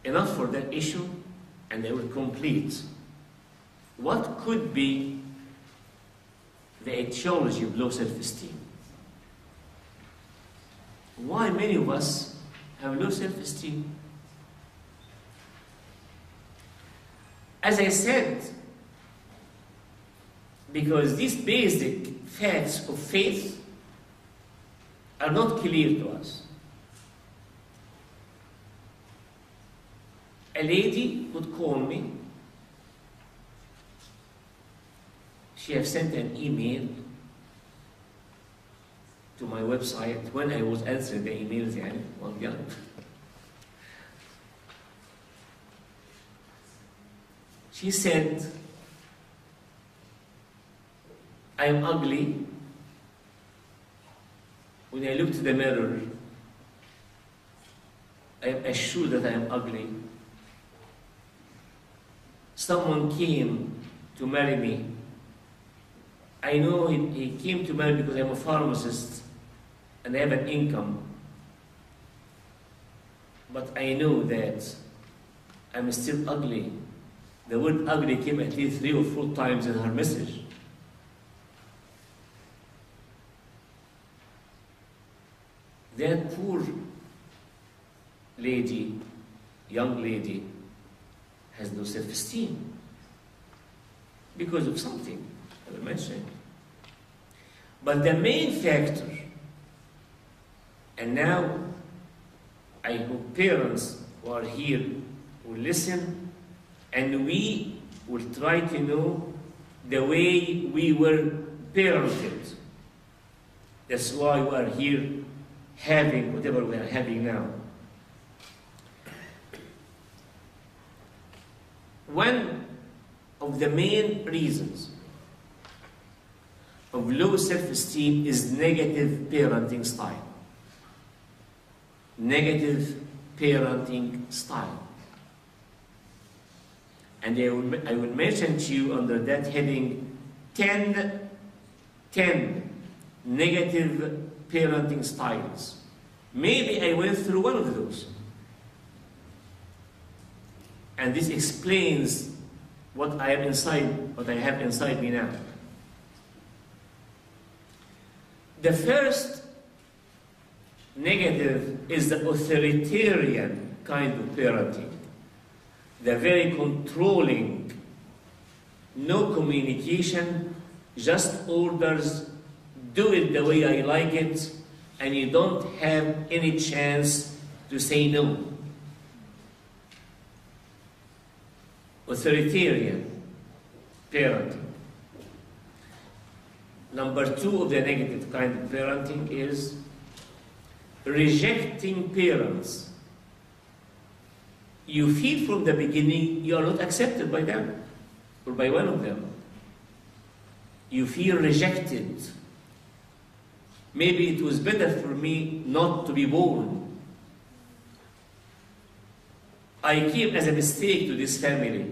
enough for that issue, and I will complete. What could be the etiology of low self-esteem? Why many of us have low self-esteem? As I said, because these basic facts of faith are not clear to us. A lady would call me. She have sent an email to my website when I was answering the emails, one girl. She said, I am ugly. When I look to the mirror, I am assured that I am ugly. Someone came to marry me. I know he came to marry because I'm a pharmacist and I have an income. But I know that I'm still ugly. The word ugly came at least 3 or 4 times in her message. That poor lady, young lady, has no self-esteem because of something I will mention. But the main factor, and now I hope parents who are here will listen, and we will try to know the way we were parented. That's why we are here having whatever we are having now. One of the main reasons of low self-esteem is negative parenting style. Negative parenting style. And I will mention to you under that heading 10 negative parenting styles. Maybe I went through one of those. And this explains what I have inside me now. The first negative is the authoritarian kind of parenting. The very controlling, no communication, just orders, do it the way I like it, and you don't have any chance to say no. Authoritarian parenting. Number 2 of the negative kind of parenting is rejecting parents. You feel from the beginning you are not accepted by them or by one of them. You feel rejected. Maybe it was better for me not to be born. I came as a mistake to this family.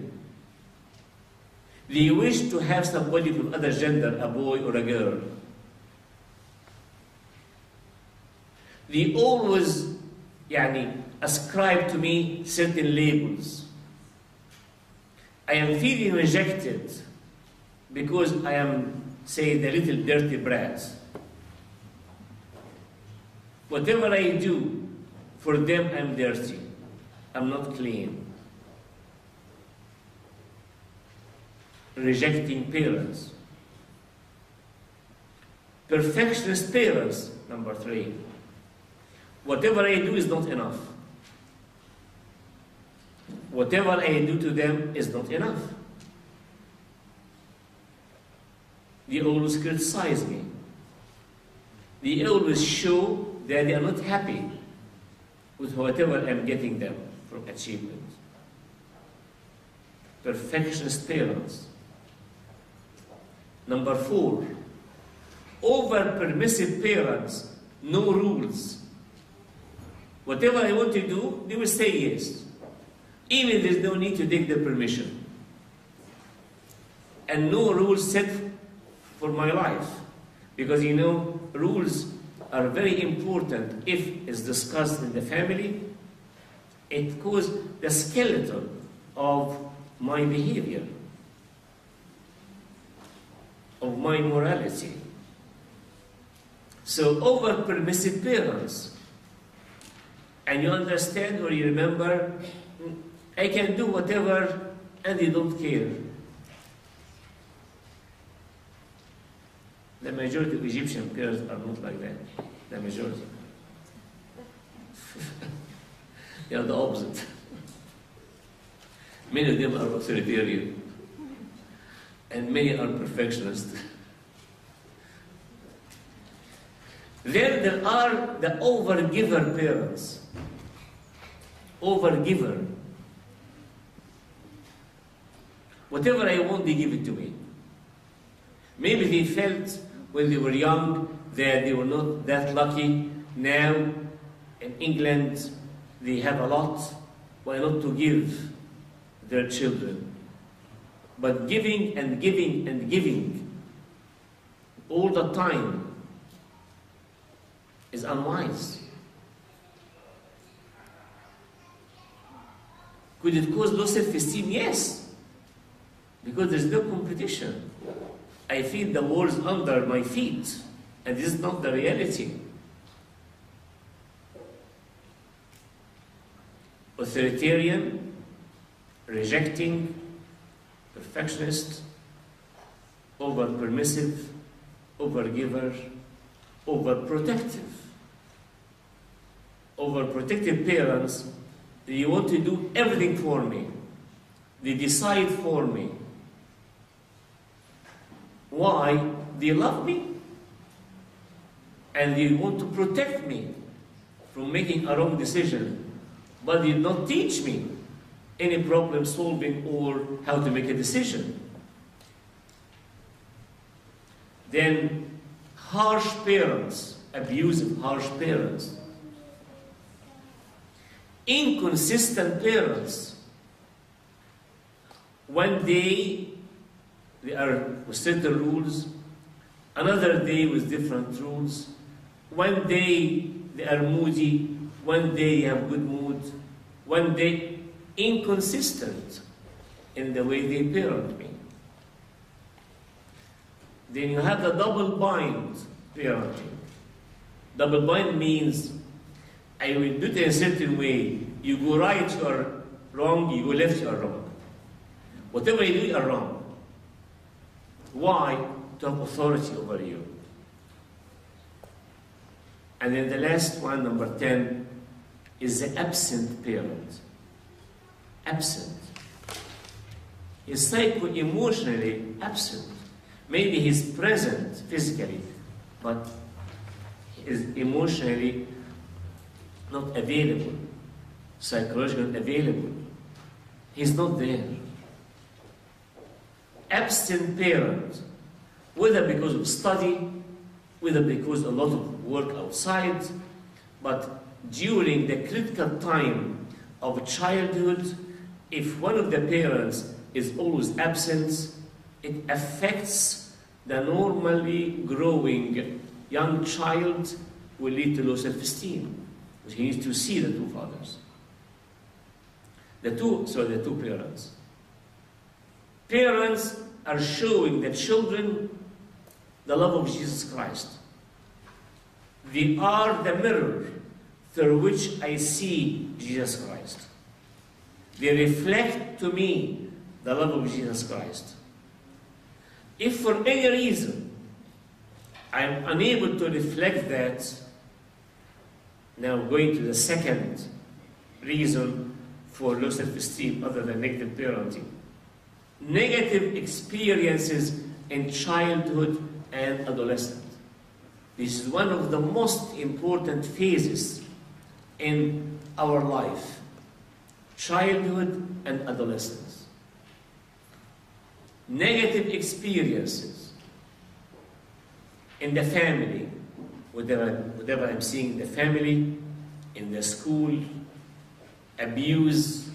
They wish to have somebody from other gender, a boy or a girl. They always ascribe to me certain labels. I am feeling rejected because I am, say, the little dirty brat. Whatever I do, for them I'm dirty. I'm not clean. Rejecting parents. Perfectionist parents, number 3. Whatever I do is not enough. Whatever I do to them is not enough. They always criticize me. They always show that they are not happy with whatever I'm getting them from achievement. Perfectionist parents. Number 4, over-permissive parents, no rules. Whatever I want to do, they will say yes. Even there's no need to take their permission. And no rules set for my life. Because rules are very important if it's discussed in the family It caused the skeleton of my behavior, of my morality. So over-permissive parents, and you understand or you remember, I can do whatever and they don't care. The majority of Egyptian parents are not like that. The majority. They are the opposite. Many of them are authoritarian, and many are perfectionists. Then there are the overgiver parents. Overgiver. Whatever I want, they give it to me. Maybe they felt when they were young that they were not that lucky. Now, in England, they have a lot. Why not to give their children? But giving and giving and giving all the time is unwise. Could it cause low self-esteem? Yes, because there's no competition. I feel the walls under my feet, and this is not the reality. Authoritarian, rejecting, perfectionist, over-permissive, over-giver, overprotective. Overprotective parents, they want to do everything for me. They decide for me. Why? They love me. And they want to protect me from making a wrong decision. But they did not teach me any problem solving or how to make a decision. Then harsh parents, abusive harsh parents. Inconsistent parents. One day they are with certain rules, another day with different rules. One day they are moody, one day they have good mood, one day inconsistent in the way they parent me. Then you have the double bind parenting. Double bind means I will do it in a certain way. You go right, you are wrong. You go left, you are wrong. Whatever you do, you are wrong. Why? To have authority over you. And then the last one, number 10, is the absent parent. Absent. He's psycho-emotionally absent. Maybe he's present physically, but he is emotionally not available, psychologically available. He's not there. Absent parent, whether because of study, whether because of a lot of work outside, but during the critical time of childhood, if one of the parents is always absent, it affects the normally growing young child, will lead to low self-esteem. But he needs to see the two fathers. The two parents. Parents are showing the children the love of Jesus Christ. They are the mirror through which I see Jesus Christ. They reflect to me the love of Jesus Christ. If for any reason I am unable to reflect that, now going to the second reason for low self-esteem other than negative parenting. Negative experiences in childhood and adolescence. This is one of the most important phases in our life. Childhood and adolescence. Negative experiences in the family, whatever I'm seeing in the family, in the school, abuse,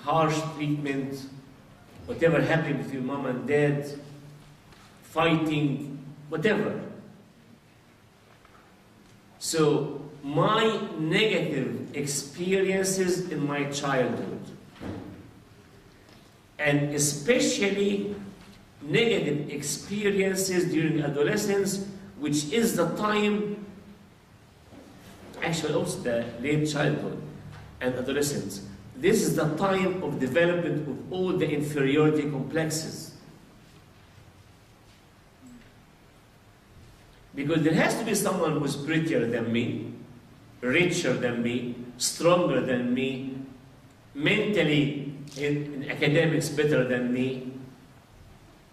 harsh treatment, whatever happened with your mom and dad, fighting, whatever. So my negative experiences in my childhood, and especially negative experiences during adolescence, which is the time, actually also the late childhood and adolescence. This is the time of development of all the inferiority complexes. Because there has to be someone who's prettier than me, richer than me, stronger than me, mentally in academics better than me,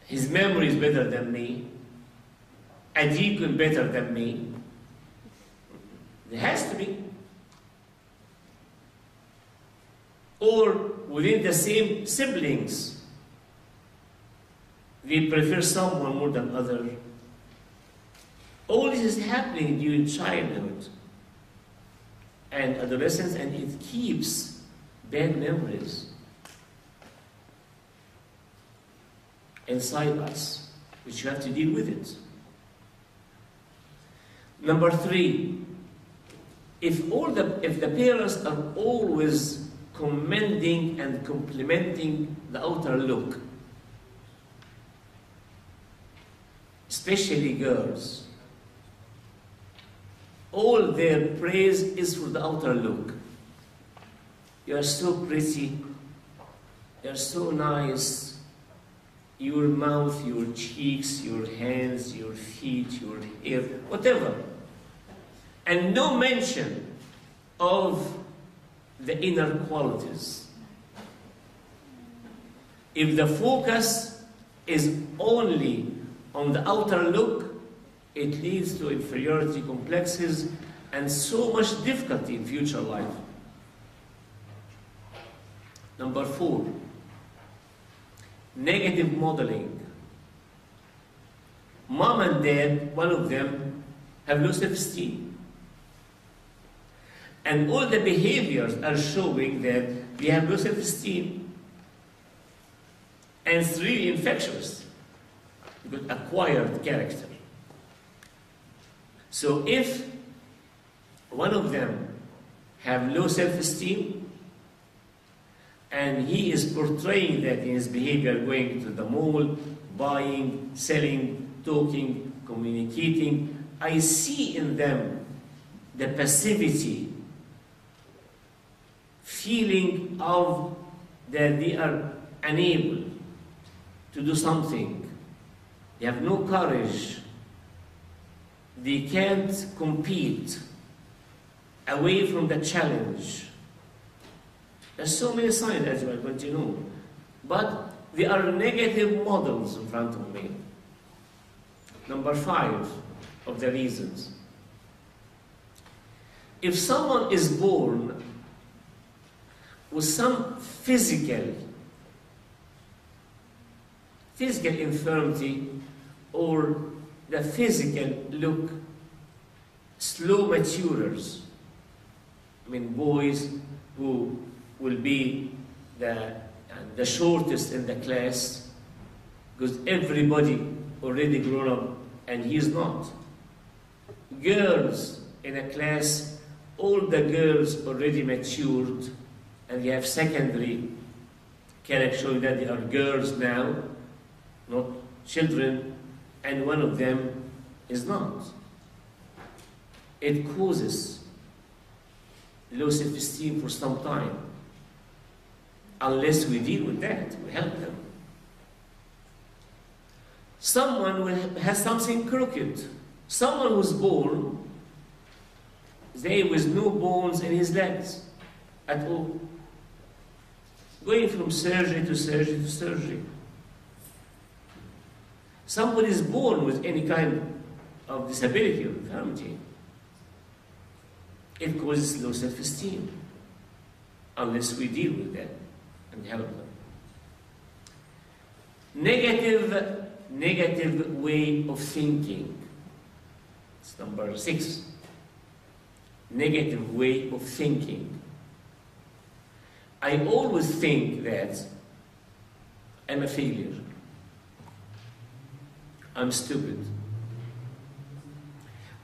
his memory is better than me, a deacon better than me. There has to be. Or within the same siblings, we prefer someone more than other. All this is happening during childhood and adolescence, and it keeps bad memories inside us, which you have to deal with it. Number 3, if the parents are always commending and complimenting the outer look, especially girls, all their praise is for the outer look. You are so pretty, you are so nice, your mouth, your cheeks, your hands, your feet, your hair, whatever. And no mention of the inner qualities. If the focus is only on the outer look, it leads to inferiority complexes and so much difficulty in future life. Number 4, negative modeling. Mom and dad, one of them, have low self-esteem. And all the behaviors are showing that we have low self-esteem. And it's really infectious, because acquired character. So if one of them have low self-esteem, and he is portraying that in his behavior, going to the mall, buying, selling, talking, communicating, I see in them the passivity, feeling of that they are unable to do something. They have no courage. They can't compete, away from the challenge. There's so many signs as well, but you know. But they are negative models in front of me. Number 5 of the reasons. If someone is born with some physical infirmity, or the physical look slow maturers, I mean boys who will be the shortest in the class, because everybody already grown up and he is not. Girls in a class, all the girls already matured and they have secondary character showing that they are girls now, not children, and one of them is not. It causes low self-esteem for some time. Unless we deal with that, we help them. Someone has something crooked. Someone was born with no bones in his legs at all. Going from surgery to surgery to surgery. Somebody is born with any kind of disability or infirmity. It causes low self-esteem unless we deal with that and help them. Negative way of thinking. It's number 6. Negative way of thinking. I always think that I'm a failure. I'm stupid.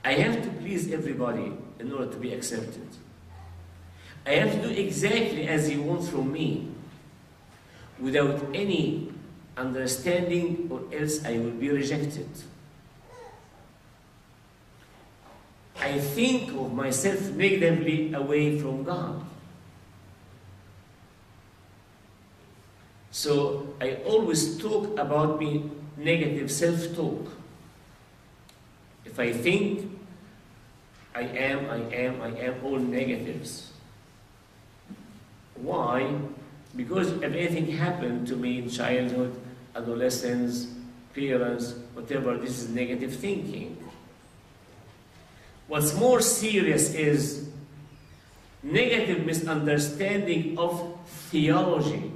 I have to please everybody. in order to be accepted. I have to do exactly as He wants from me, without any understanding, or else I will be rejected. I think of myself negatively away from God. So I always talk about me negative self-talk. If I think I am all negatives. Why? Because if anything happened to me in childhood, adolescence, parents, whatever, this is negative thinking. What's more serious is negative misunderstanding of theology.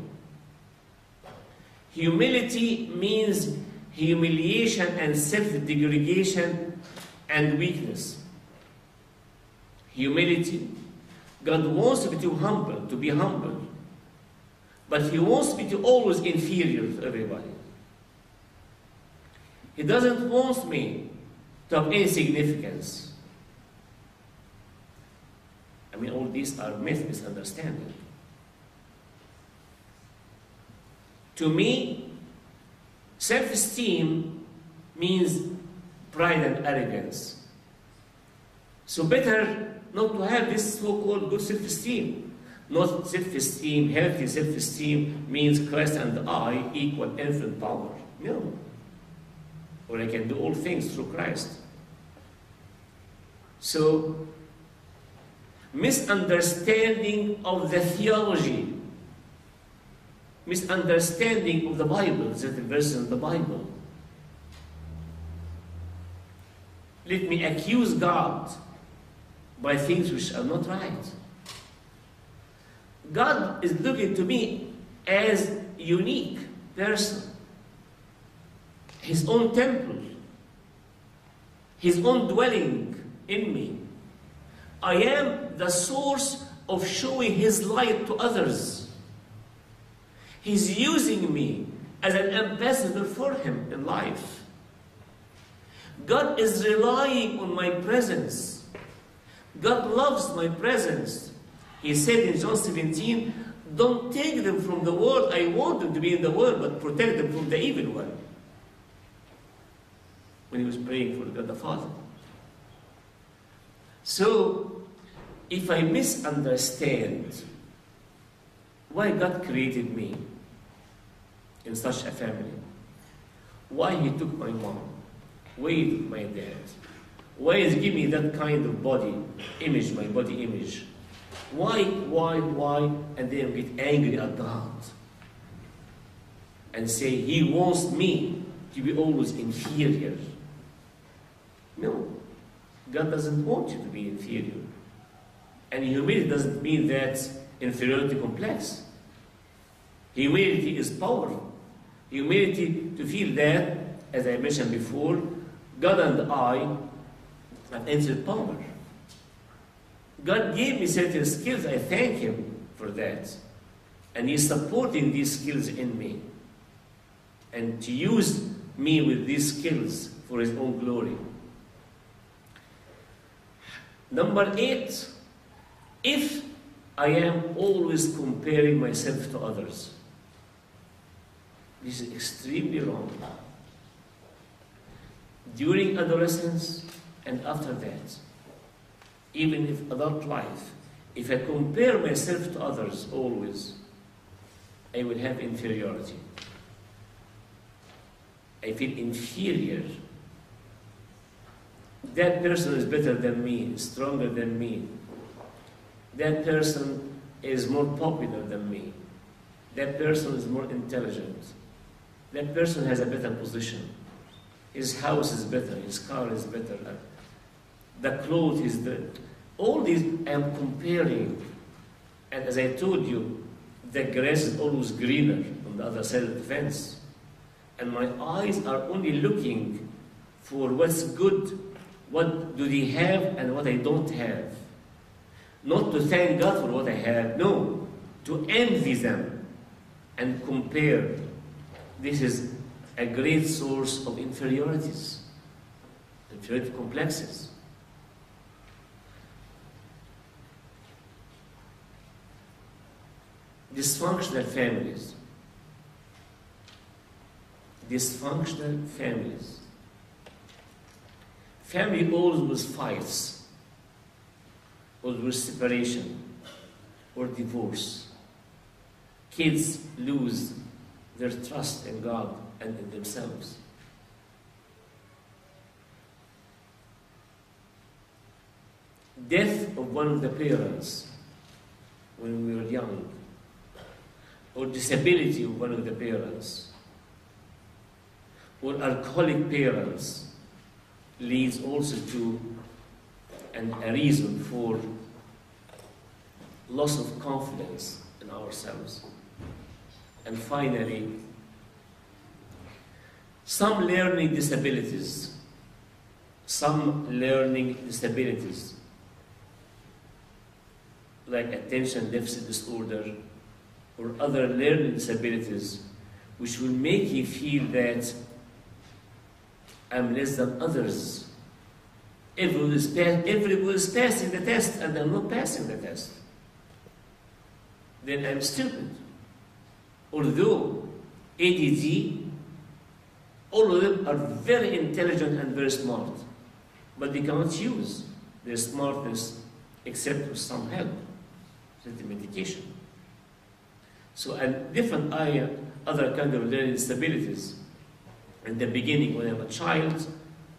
Humility means humiliation and self-degradation and weakness. Humility. God wants me to be humble. But He wants me to always inferior to everybody. He doesn't want me to have any significance. I mean, all these are misunderstanding. To me, self-esteem means pride and arrogance. So better not to have this so-called good self-esteem. Not self-esteem, healthy self-esteem means Christ and I equal infinite power. No. Or I can do all things through Christ. So, misunderstanding of the theology, misunderstanding of the Bible, certain verses in the Bible. Let me accuse God by things which are not right. God is looking to me as a unique person. His own temple. His own dwelling in me. I am the source of showing His light to others. He's using me as an ambassador for Him in life. God is relying on my presence. God loves my presence. He said in John 17, don't take them from the world. I want them to be in the world, but protect them from the evil one. When He was praying for God the Father. So, if I misunderstand why God created me in such a family, why He took my mom, why He took my dad, why He gave me that kind of body image, my body image, why, and then get angry at God and say He wants me to be always inferior. No, God doesn't want you to be inferior. And humility doesn't mean that inferiority complex. Humility is power. Humility to feel that, as I mentioned before, God and I have entered power. God gave me certain skills. I thank Him for that. And He's supporting these skills in me. And to use me with these skills for His own glory. Number 8, if I am always comparing myself to others, this is extremely wrong. During adolescence and after that, even if adult life, if I compare myself to others always, I will have inferiority. I feel inferior. That person is better than me, stronger than me. That person is more popular than me. That person is more intelligent. That person has a better position. His house is better, his car is better. The clothes is better. All these I am comparing. And as I told you, the grass is always greener on the other side of the fence. And my eyes are only looking for what's good, what do they have and what I don't have. Not to thank God for what I have, no, to envy them and compare. This is a great source of inferiorities, inferiority complexes. Dysfunctional families. Dysfunctional families. Family always fights, always separation or divorce. Kids lose their trust in God and in themselves. Death of one of the parents when we were young, or disability of one of the parents, or alcoholic parents, leads also to a reason for loss of confidence in ourselves. And finally, some learning disabilities, like attention deficit disorder or other learning disabilities, which will make you feel that I'm less than others. Everyone is passing the test and I'm not passing the test. Then I'm stupid. Although ADD, all of them are very intelligent and very smart, but they cannot use their smartness except with some help, with the medication. So a different other kind of learning disabilities. In the beginning, when I'm a child,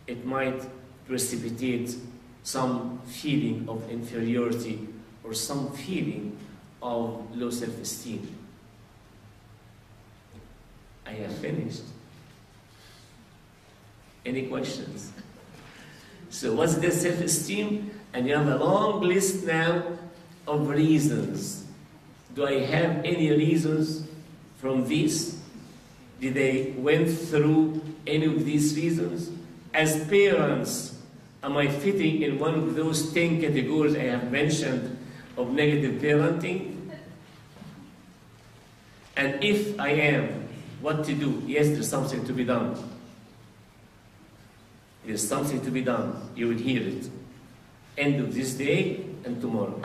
it might precipitate some feeling of inferiority or some feeling of low self-esteem. I have finished. Any questions? So what's the self-esteem? And you have a long list now of reasons. Do I have any reasons from this? Did they went through any of these reasons? As parents, am I fitting in one of those 10 categories I have mentioned of negative parenting? And if I am, what to do? Yes, there's something to be done. There's something to be done. You will hear it. End of this day and tomorrow.